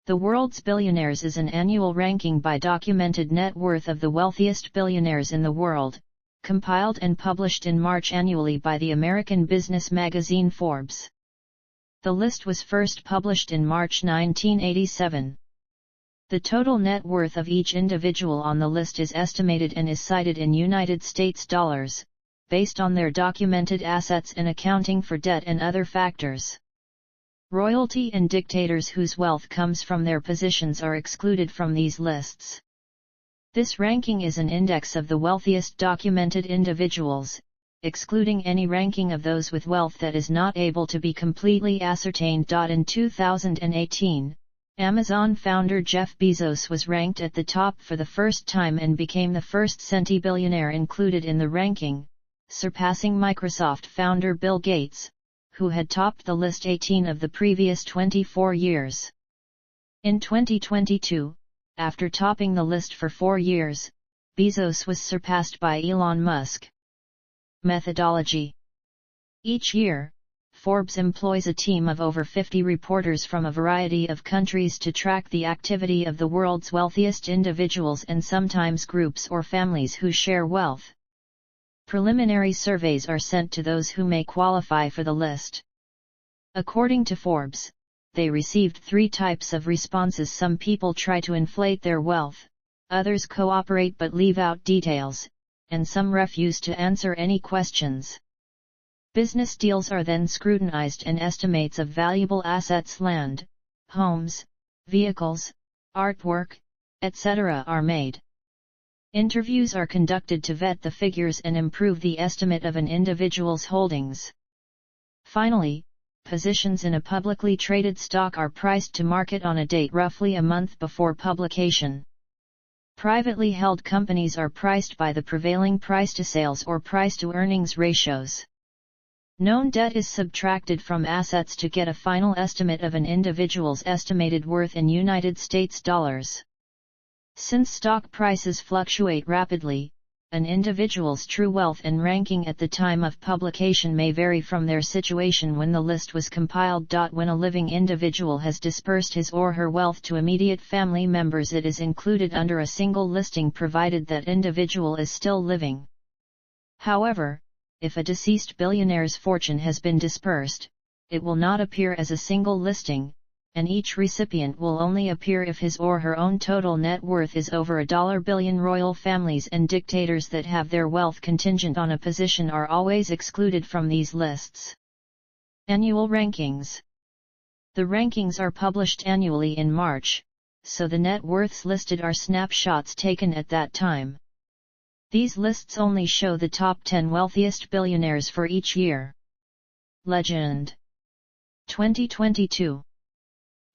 The World's Billionaires is an annual ranking by documented net worth of the wealthiest billionaires in the world, compiled and published in March annually by the American business magazine Forbes. The list was first published in March 1987. The total net worth of each individual on the list is estimated and is cited in United States dollars, based on their documented assets and accounting for debt and other factors. Royalty and dictators whose wealth comes from their positions are excluded from these lists. This ranking is an index of the wealthiest documented individuals, excluding any ranking of those with wealth that is not able to be completely ascertained. In 2018, Amazon founder Jeff Bezos was ranked at the top for the first time and became the first centibillionaire included in the ranking, surpassing Microsoft founder Bill Gates, who had topped the list 18 of the previous 24 years. In 2022, after topping the list for 4 years, Bezos was surpassed by Elon Musk. Methodology. Each year, Forbes employs a team of over 50 reporters from a variety of countries to track the activity of the world's wealthiest individuals and sometimes groups or families who share wealth. Preliminary surveys are sent to those who may qualify for the list. According to Forbes, they received 3 types of responses. Some people try to inflate their wealth, others cooperate but leave out details, and some refuse to answer any questions. Business deals are then scrutinized and estimates of valuable assets, land, homes, vehicles, artwork, etc. are made. Interviews are conducted to vet the figures and improve the estimate of an individual's holdings. Finally, positions in a publicly traded stock are priced to market on a date roughly a month before publication. Privately held companies are priced by the prevailing price-to-sales or price-to-earnings ratios. Known debt is subtracted from assets to get a final estimate of an individual's estimated worth in United States dollars. Since stock prices fluctuate rapidly, an individual's true wealth and ranking at the time of publication may vary from their situation when the list was compiled. When a living individual has dispersed his or her wealth to immediate family members, it is included under a single listing provided that individual is still living. However, if a deceased billionaire's fortune has been dispersed, it will not appear as a single listing, and each recipient will only appear if his or her own total net worth is over $1 billion. Royal families and dictators that have their wealth contingent on a position are always excluded from these lists. Annual rankings. The rankings are published annually in March, so the net worths listed are snapshots taken at that time. These lists only show the top 10 wealthiest billionaires for each year. Legend. 2022.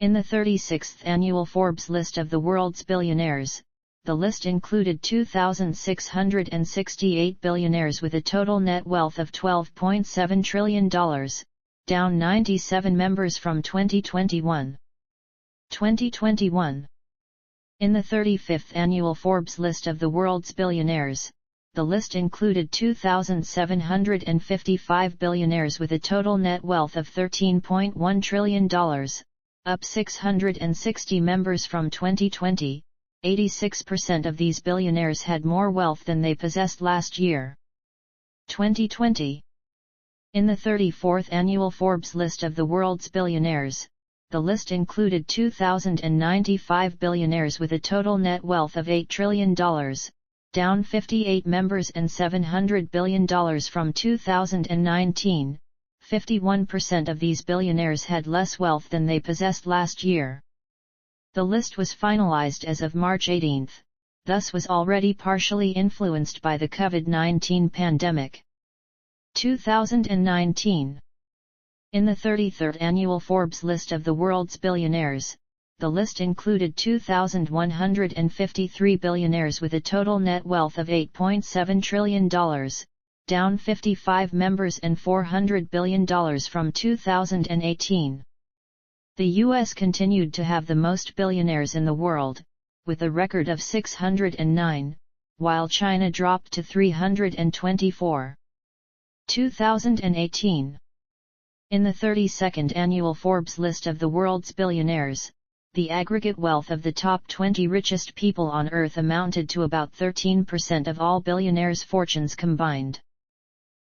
In the 36th annual Forbes list of the world's billionaires, the list included 2,668 billionaires with a total net wealth of $12.7 trillion, down 97 members from 2021. 2021. In the 35th annual Forbes list of the world's billionaires, the list included 2,755 billionaires with a total net wealth of $13.1 trillion, up 660 members from 2020. 86% of these billionaires had more wealth than they possessed last year. 2020. In the 34th annual Forbes list of the world's billionaires, the list included 2,095 billionaires with a total net wealth of $8 trillion, down 58 members and $700 billion from 2019. 51% of these billionaires had less wealth than they possessed last year. The list was finalized as of March 18, thus was already partially influenced by the COVID-19 pandemic. 2019. In the 33rd annual Forbes list of the world's billionaires, the list included 2,153 billionaires with a total net wealth of $8.7 trillion, down 55 members and $400 billion from 2018. The U.S. continued to have the most billionaires in the world, with a record of 609, while China dropped to 324. 2018. In the 32nd annual Forbes list of the world's billionaires, the aggregate wealth of the top 20 richest people on Earth amounted to about 13% of all billionaires' fortunes combined.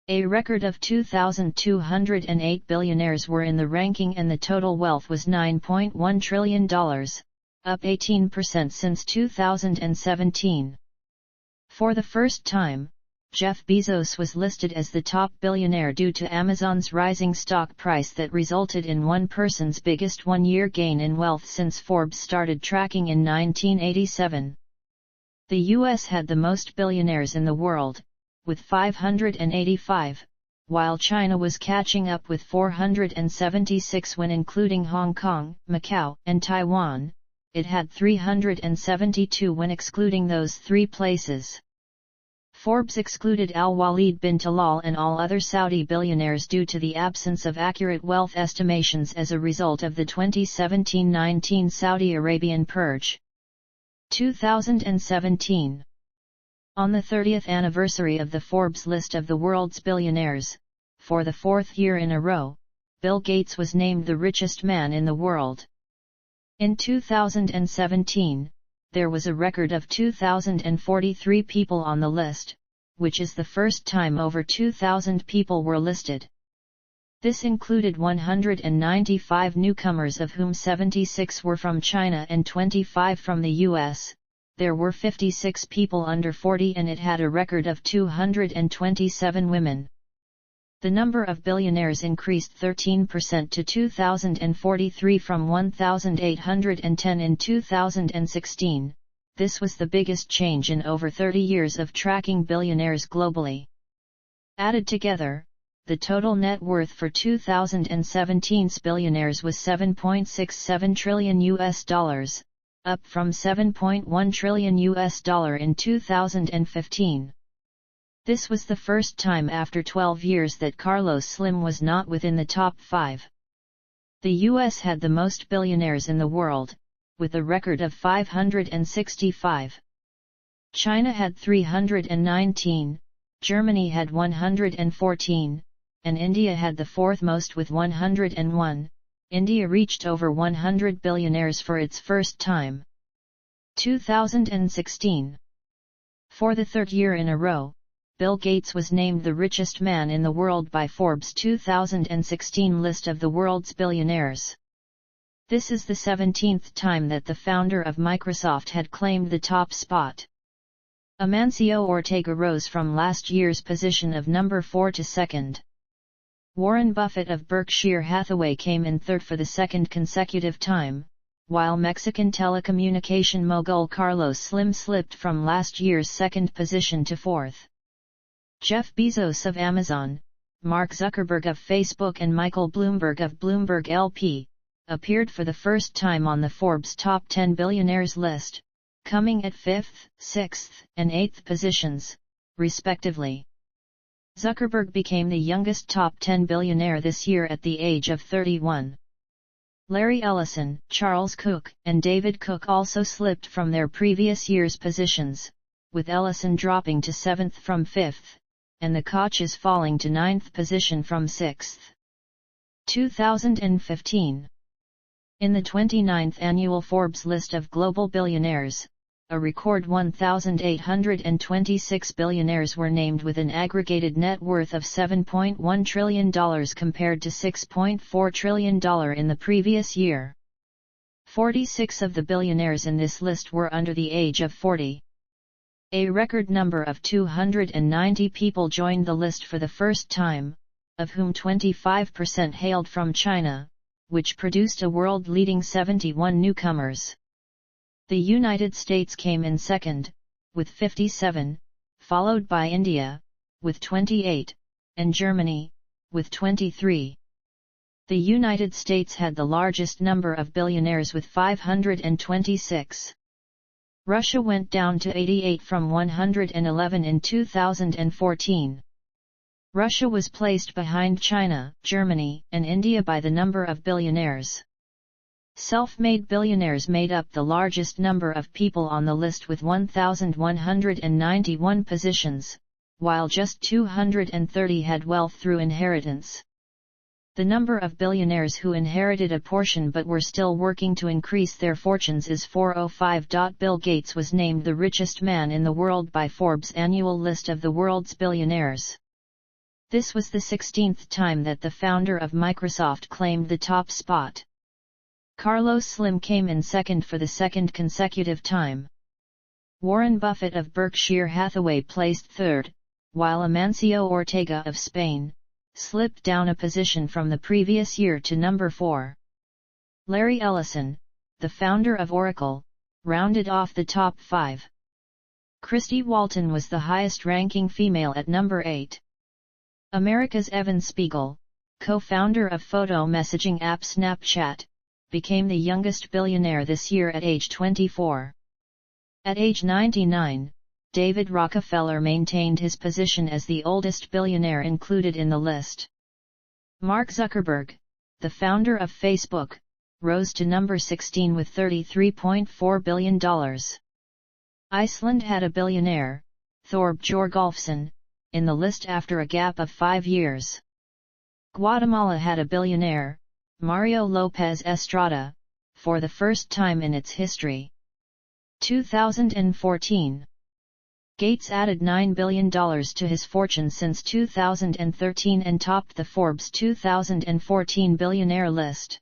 A record of 2,208 billionaires were in the ranking, and the total wealth was $9.1 trillion, up 18% since 2017. For the first time, Jeff Bezos was listed as the top billionaire due to Amazon's rising stock price that resulted in one person's biggest one-year gain in wealth since Forbes started tracking in 1987. The US had the most billionaires in the world, with 585, while China was catching up with 476 when including Hong Kong, Macau, and Taiwan. It had 372 when excluding those three places. Forbes excluded Al-Walid bin Talal and all other Saudi billionaires due to the absence of accurate wealth estimations as a result of the 2017-19 Saudi Arabian purge. 2017. On the 30th anniversary of the Forbes list of the world's billionaires, for the fourth year in a row, Bill Gates was named the richest man in the world. In 2017, there was a record of 2,043 people on the list, which is the first time over 2,000 people were listed. This included 195 newcomers, of whom 76 were from China and 25 from the US. There were 56 people under 40, and it had a record of 227 women. The number of billionaires increased 13% to 2,043 from 1,810 in 2016. This was the biggest change in over 30 years of tracking billionaires globally. Added together, the total net worth for 2017's billionaires was $7.67 trillion, up from $7.1 trillion in 2015. This was the first time after 12 years that Carlos Slim was not within the top 5. The US had the most billionaires in the world, with a record of 565. China had 319, Germany had 114, and India had the fourth most with 101. India reached over 100 billionaires for its first time. 2016. For the third year in a row, Bill Gates was named the richest man in the world by Forbes' 2016 list of the world's billionaires. This is the 17th time that the founder of Microsoft had claimed the top spot. Amancio Ortega rose from last year's position of number 4 to second. Warren Buffett of Berkshire Hathaway came in third for the second consecutive time, while Mexican telecommunication mogul Carlos Slim slipped from last year's second position to fourth. Jeff Bezos of Amazon, Mark Zuckerberg of Facebook, and Michael Bloomberg of Bloomberg LP, appeared for the first time on the Forbes Top 10 Billionaires list, coming at 5th, 6th, and 8th positions, respectively. Zuckerberg became the youngest top 10 billionaire this year at the age of 31. Larry Ellison, Charles Cook, and David Cook also slipped from their previous year's positions, with Ellison dropping to 7th from 5th, and the Kochs falling to 9th position from 6th. 2015. In the 29th annual Forbes list of global billionaires, a record 1,826 billionaires were named with an aggregated net worth of $7.1 trillion compared to $6.4 trillion in the previous year. 46 of the billionaires in this list were under the age of 40. A record number of 290 people joined the list for the first time, of whom 25% hailed from China, which produced a world-leading 71 newcomers. The United States came in second, with 57, followed by India, with 28, and Germany, with 23. The United States had the largest number of billionaires with 526. Russia went down to 88 from 111 in 2014. Russia was placed behind China, Germany, and India by the number of billionaires. Self-made billionaires made up the largest number of people on the list with 1,191 positions, while just 230 had wealth through inheritance. The number of billionaires who inherited a portion but were still working to increase their fortunes is 405. Bill Gates was named the richest man in the world by Forbes' annual list of the world's billionaires. This was the 16th time that the founder of Microsoft claimed the top spot. Carlos Slim came in second for the second consecutive time. Warren Buffett of Berkshire Hathaway placed third, while Amancio Ortega of Spain slipped down a position from the previous year to number 4. Larry Ellison, the founder of Oracle, rounded off the top 5. Christy Walton was the highest-ranking female at number 8. America's Evan Spiegel, co-founder of photo messaging app Snapchat, became the youngest billionaire this year at age 24. At age 99, David Rockefeller maintained his position as the oldest billionaire included in the list. Mark Zuckerberg, the founder of Facebook, rose to number 16 with $33.4 billion. Iceland had a billionaire, Thorb Jorgolfsson, in the list after a gap of 5 years. Guatemala had a billionaire, Mario Lopez Estrada, for the first time in its history. 2014. Gates added $9 billion to his fortune since 2013 and topped the Forbes 2014 billionaire list.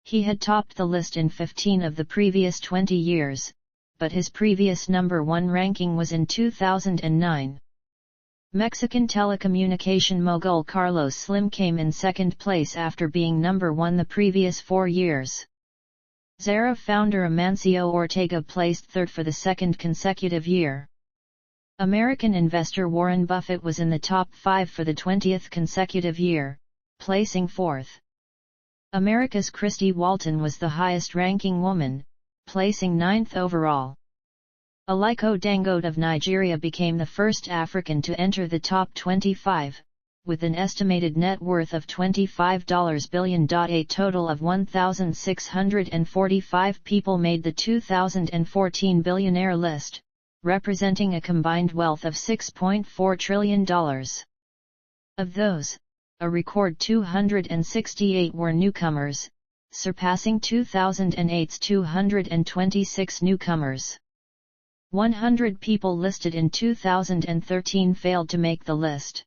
He had topped the list in 15 of the previous 20 years, but his previous number 1 ranking was in 2009. Mexican telecommunication mogul Carlos Slim came in second place after being number 1 the previous 4 years. Zara founder Amancio Ortega placed third for the second consecutive year. American investor Warren Buffett was in the top 5 for the 20th consecutive year, placing 4th. America's Christy Walton was the highest-ranking woman, placing 9th overall. Aliko Dangote of Nigeria became the first African to enter the top 25, with an estimated net worth of $25 billion. A total of 1,645 people made the 2014 billionaire list, representing a combined wealth of $6.4 trillion. Of those, a record 268 were newcomers, surpassing 2008's 226 newcomers. 100 people listed in 2013 failed to make the list.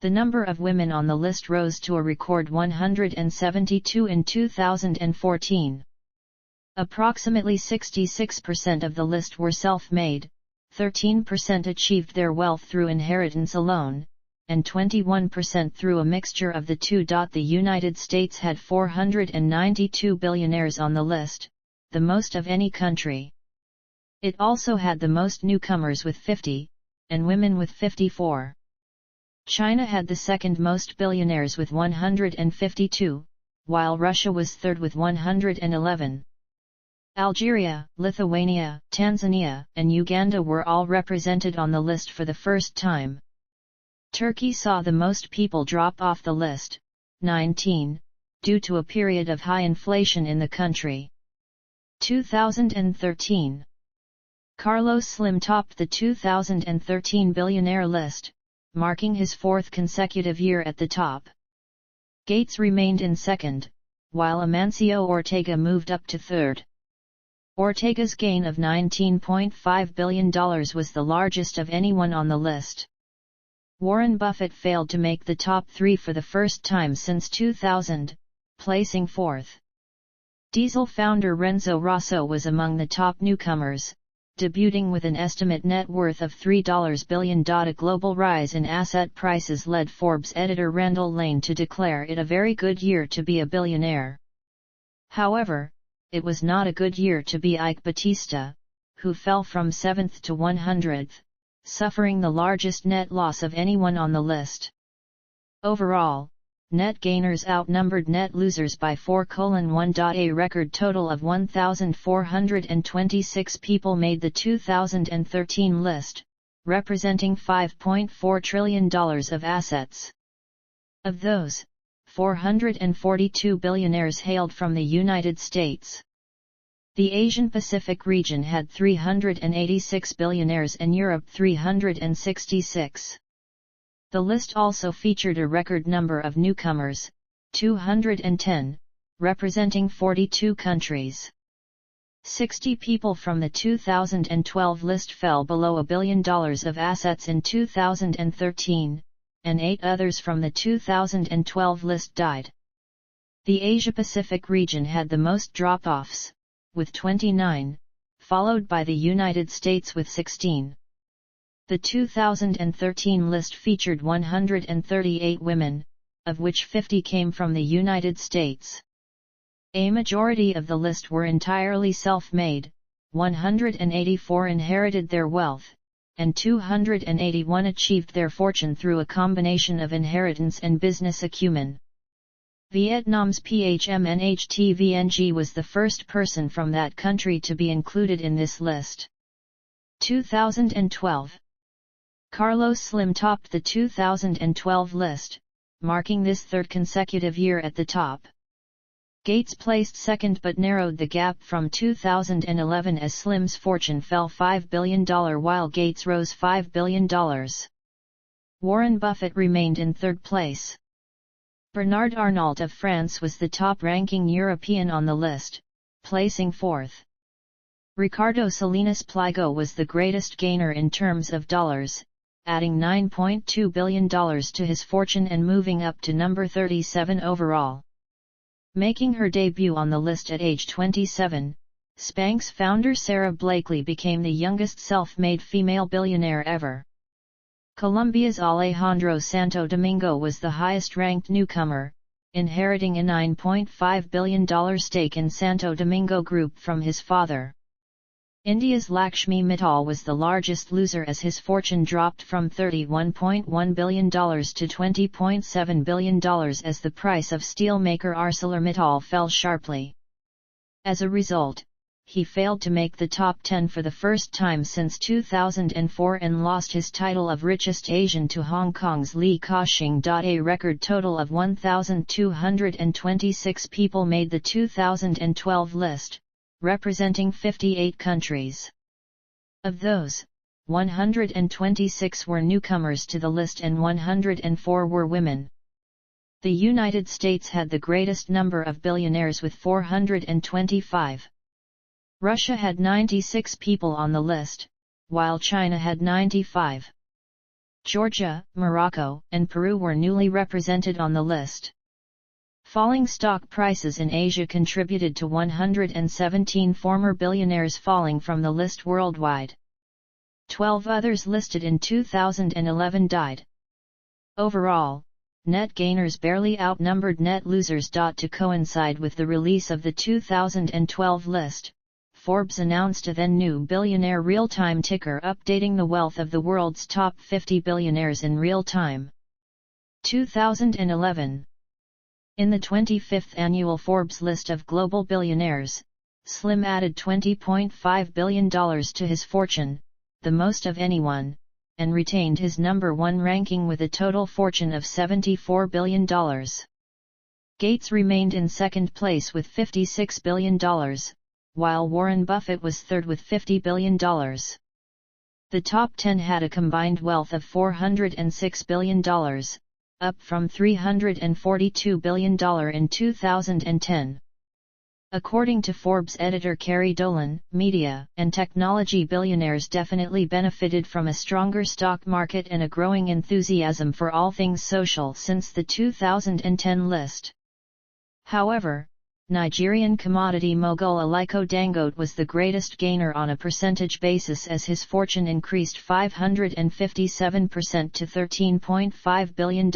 The number of women on the list rose to a record 172 in 2014. Approximately 66% of the list were self-made, 13% achieved their wealth through inheritance alone, and 21% through a mixture of the two. The United States had 492 billionaires on the list, the most of any country. It also had the most newcomers with 50, and women with 54. China had the second most billionaires with 152, while Russia was third with 111. Algeria, Lithuania, Tanzania, and Uganda were all represented on the list for the first time. Turkey saw the most people drop off the list, 19, due to a period of high inflation in the country. 2013. Carlos Slim topped the 2013 billionaire list, marking his 4th consecutive year at the top. Gates remained in second, while Amancio Ortega moved up to third. Ortega's gain of $19.5 billion was the largest of anyone on the list. Warren Buffett failed to make the top 3 for the first time since 2000, placing 4th. Diesel founder Renzo Rosso was among the top newcomers, debuting with an estimate net worth of $3 billion. A global rise in asset prices led Forbes editor Randall Lane to declare it a very good year to be a billionaire. However, it was not a good year to be Ike Batista, who fell from 7th to 100th, suffering the largest net loss of anyone on the list. Overall, net gainers outnumbered net losers by 4:1. A record total of 1,426 people made the 2013 list, representing $5.4 trillion of assets. Of those, 442 billionaires hailed from the United States. The Asian-Pacific region had 386 billionaires and Europe 366. The list also featured a record number of newcomers, 210, representing 42 countries. 60 people from the 2012 list fell below $1 billion of assets in 2013, and 8 others from the 2012 list died. The Asia-Pacific region had the most drop-offs, with 29, followed by the United States with 16. The 2013 list featured 138 women, of which 50 came from the United States. A majority of the list were entirely self-made, 184 inherited their wealth, and 281 achieved their fortune through a combination of inheritance and business acumen. Vietnam's PHMNHTVNG was the first person from that country to be included in this list. 2012. Carlos Slim topped the 2012 list, marking this third consecutive year at the top. Gates placed second but narrowed the gap from 2011 as Slim's fortune fell $5 billion while Gates rose $5 billion. Warren Buffett remained in third place. Bernard Arnault of France was the top-ranking European on the list, placing fourth. Ricardo Salinas Pliego was the greatest gainer in terms of dollars, adding $9.2 billion to his fortune and moving up to number 37 overall. Making her debut on the list at age 27, Spanx founder Sarah Blakely became the youngest self-made female billionaire ever. Colombia's Alejandro Santo Domingo was the highest-ranked newcomer, inheriting a $9.5 billion stake in Santo Domingo Group from his father. India's Lakshmi Mittal was the largest loser as his fortune dropped from $31.1 billion to $20.7 billion as the price of steelmaker ArcelorMittal fell sharply. As a result, he failed to make the top 10 for the first time since 2004 and lost his title of richest Asian to Hong Kong's Li Ka-shing. A record total of 1,226 people made the 2012 list, representing 58 countries. Of those, 126 were newcomers to the list and 104 were women. The United States had the greatest number of billionaires with 425. Russia had 96 people on the list, while China had 95. Georgia, Morocco, and Peru were newly represented on the list. Falling stock prices in Asia contributed to 117 former billionaires falling from the list worldwide. 12 others listed in 2011 died. Overall, net gainers barely outnumbered net losers. To coincide with the release of the 2012 list, Forbes announced a then-new billionaire real-time ticker updating the wealth of the world's top 50 billionaires in real time. 2011. In the 25th annual Forbes list of global billionaires, Slim added $20.5 billion to his fortune, the most of anyone, and retained his number 1 ranking with a total fortune of $74 billion. Gates remained in second place with $56 billion, while Warren Buffett was third with $50 billion. The top 10 had a combined wealth of $406 billion, up from $342 billion in 2010. According to Forbes editor Carrie Dolan, media and technology billionaires definitely benefited from a stronger stock market and a growing enthusiasm for all things social since the 2010 list. However, Nigerian commodity mogul Aliko Dangote was the greatest gainer on a percentage basis as his fortune increased 557% to $13.5 billion.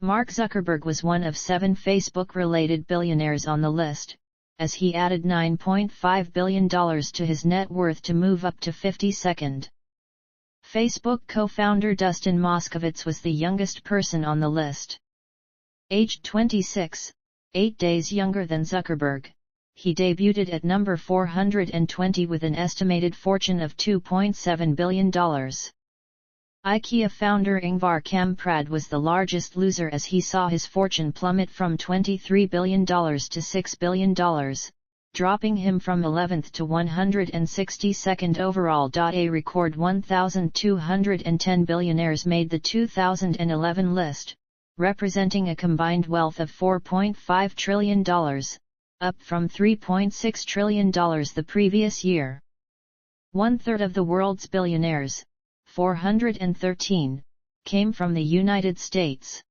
Mark Zuckerberg was one of 7 Facebook-related billionaires on the list, as he added $9.5 billion to his net worth to move up to 52nd. Facebook co-founder Dustin Moskovitz was the youngest person on the list. Aged 26, 8 days younger than Zuckerberg, he debuted at number 420 with an estimated fortune of $2.7 billion. IKEA founder Ingvar Kamprad was the largest loser as he saw his fortune plummet from $23 billion to $6 billion, dropping him from 11th to 162nd overall. A record 1,210 billionaires made the 2011 list, representing a combined wealth of $4.5 trillion, up from $3.6 trillion the previous year. One-third of the world's billionaires, 413, came from the United States.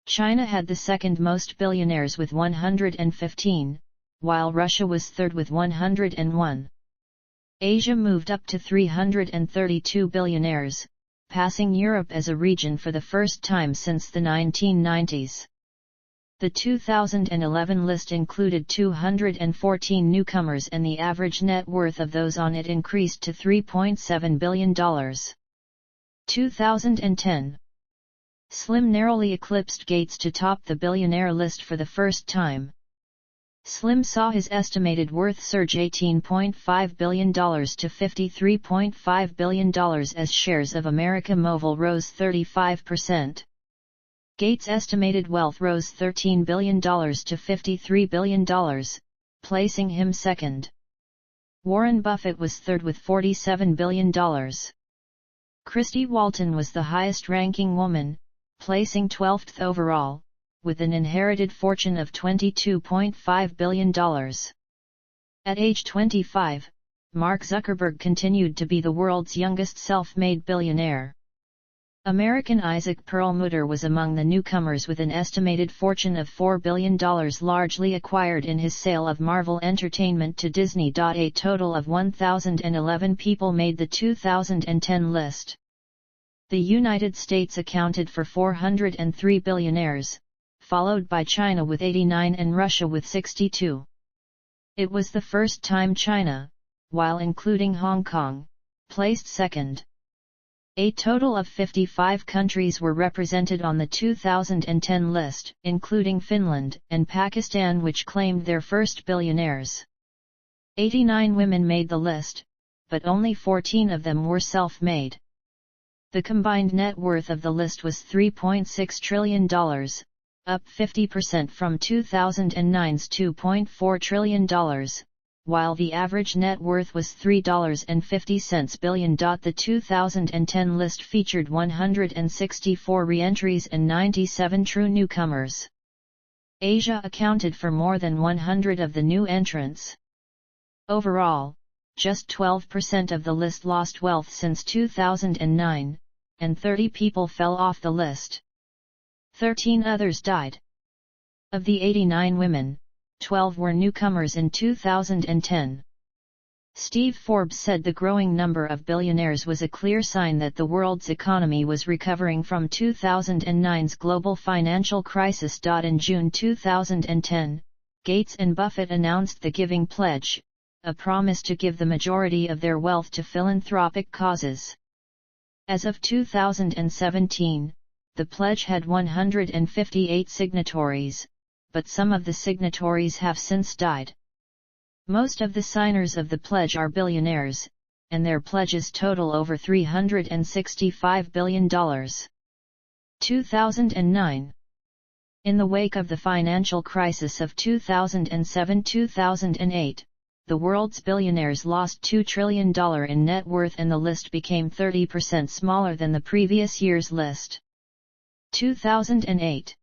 China had the second most billionaires with 115, while Russia was third with 101. Asia moved up to 332 billionaires, passing Europe as a region for the first time since the 1990s. The 2011 list included 214 newcomers, and the average net worth of those on it increased to $3.7 billion. 2010. Slim narrowly eclipsed Gates to top the billionaire list for the first time. Slim saw his estimated worth surge $18.5 billion to $53.5 billion as shares of America Mobil rose 35%. Gates' estimated wealth rose $13 billion to $53 billion, placing him second. Warren Buffett was third with $47 billion. Christy Walton was the highest-ranking woman, placing 12th overall, with an inherited fortune of $22.5 billion. At age 25, Mark Zuckerberg continued to be the world's youngest self-made billionaire. American Isaac Perlmutter was among the newcomers with an estimated fortune of $4 billion, largely acquired in his sale of Marvel Entertainment to Disney. A total of 1,011 people made the 2010 list. The United States accounted for 403 billionaires, followed by China with 89 and Russia with 62. It was the first time China, while including Hong Kong, placed second. A total of 55 countries were represented on the 2010 list, including Finland and Pakistan, which claimed their first billionaires. 89 women made the list, but only 14 of them were self-made. The combined net worth of the list was $3.6 trillion, up 50% from 2009's $2.4 trillion, while the average net worth was $3.50 billion. The 2010 list featured 164 re-entries and 97 true newcomers. Asia accounted for more than 100 of the new entrants. Overall, just 12% of the list lost wealth since 2009, and 30 people fell off the list. 13 others died. Of the 89 women, 12 were newcomers in 2010. Steve Forbes said the growing number of billionaires was a clear sign that the world's economy was recovering from 2009's global financial crisis. In June 2010, Gates and Buffett announced the Giving Pledge, a promise to give the majority of their wealth to philanthropic causes. As of 2017, the pledge had 158 signatories, but some of the signatories have since died. Most of the signers of the pledge are billionaires, and their pledges total over $365 billion. 2009. In the wake of the financial crisis of 2007-2008, the world's billionaires lost $2 trillion in net worth, and the list became 30% smaller than the previous year's list. 2008.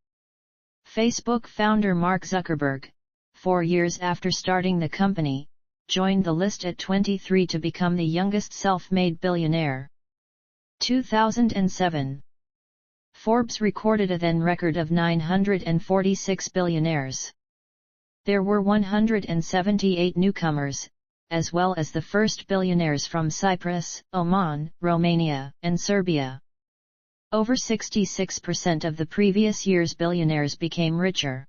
Facebook founder Mark Zuckerberg, 4 years after starting the company, joined the list at 23 to become the youngest self-made billionaire. 2007. Forbes recorded a then record of 946 billionaires. There were 178 newcomers, as well as the first billionaires from Cyprus, Oman, Romania, and Serbia. Over 66% of the previous year's billionaires became richer.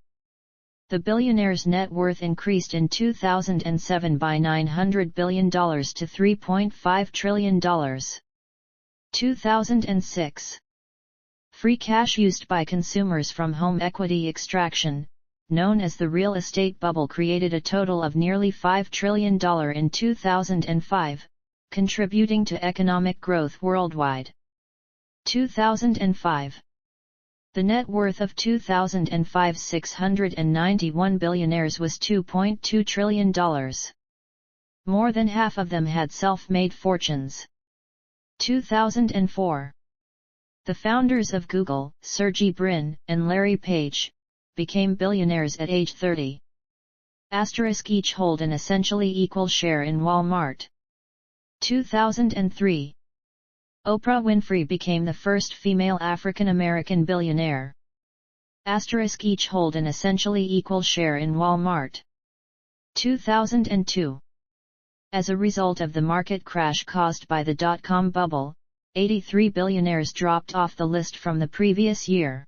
The billionaire's net worth increased in 2007 by $900 billion to $3.5 trillion. 2006. Free cash used by consumers from home equity extraction, known as the real estate bubble, created a total of nearly $5 trillion in 2005, contributing to economic growth worldwide. 2005. The net worth of 2005's 691 billionaires was $2.2 trillion. More than half of them had self-made fortunes. 2004. The founders of Google, Sergey Brin and Larry Page, became billionaires at age 30. Each hold an essentially equal share in Walmart. 2003. Oprah Winfrey became the first female African American billionaire. Each hold an essentially equal share in Walmart. 2002. As a result of the market crash caused by the dot-com bubble, 83 billionaires dropped off the list from the previous year.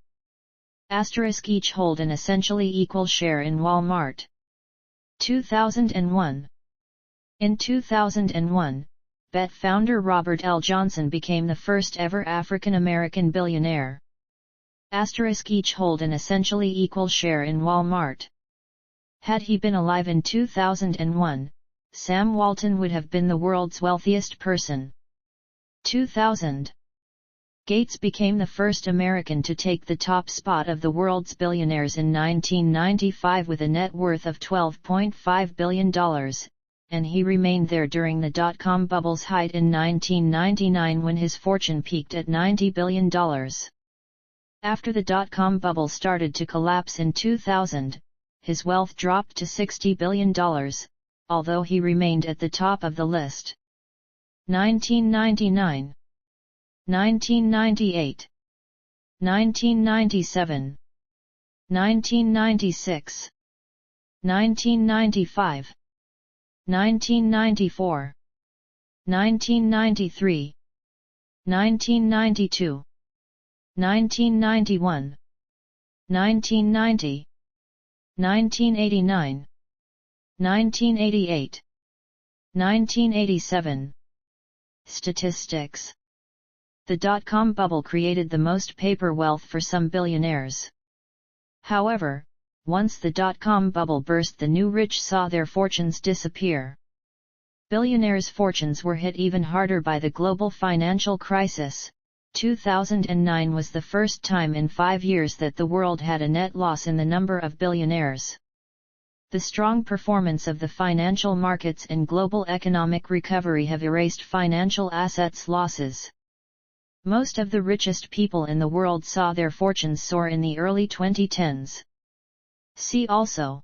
Each hold an essentially equal share in Walmart. 2001. In 2001, Bet founder Robert L. Johnson became the first ever African American billionaire. Each hold an essentially equal share in Walmart. Had he been alive in 2001, Sam Walton would have been the world's wealthiest person. 2000. Gates became the first American to take the top spot of the world's billionaires in 1995 with a net worth of $12.5 billion, and he remained there during the dot-com bubble's height in 1999 when his fortune peaked at $90 billion. After the dot-com bubble started to collapse in 2000, his wealth dropped to $60 billion, although he remained at the top of the list. 1999. 1998. 1997. 1996. 1995. 1994. 1993. 1992. 1991. 1990. 1989. 1988. 1987. Statistics. The dot-com bubble created the most paper wealth for some billionaires. However, once the dot-com bubble burst, the new rich saw their fortunes disappear. Billionaires' fortunes were hit even harder by the global financial crisis. 2009 was the first time in 5 years that the world had a net loss in the number of billionaires. The strong performance of the financial markets and global economic recovery have erased financial assets losses. Most of the richest people in the world saw their fortunes soar in the early 2010s. See also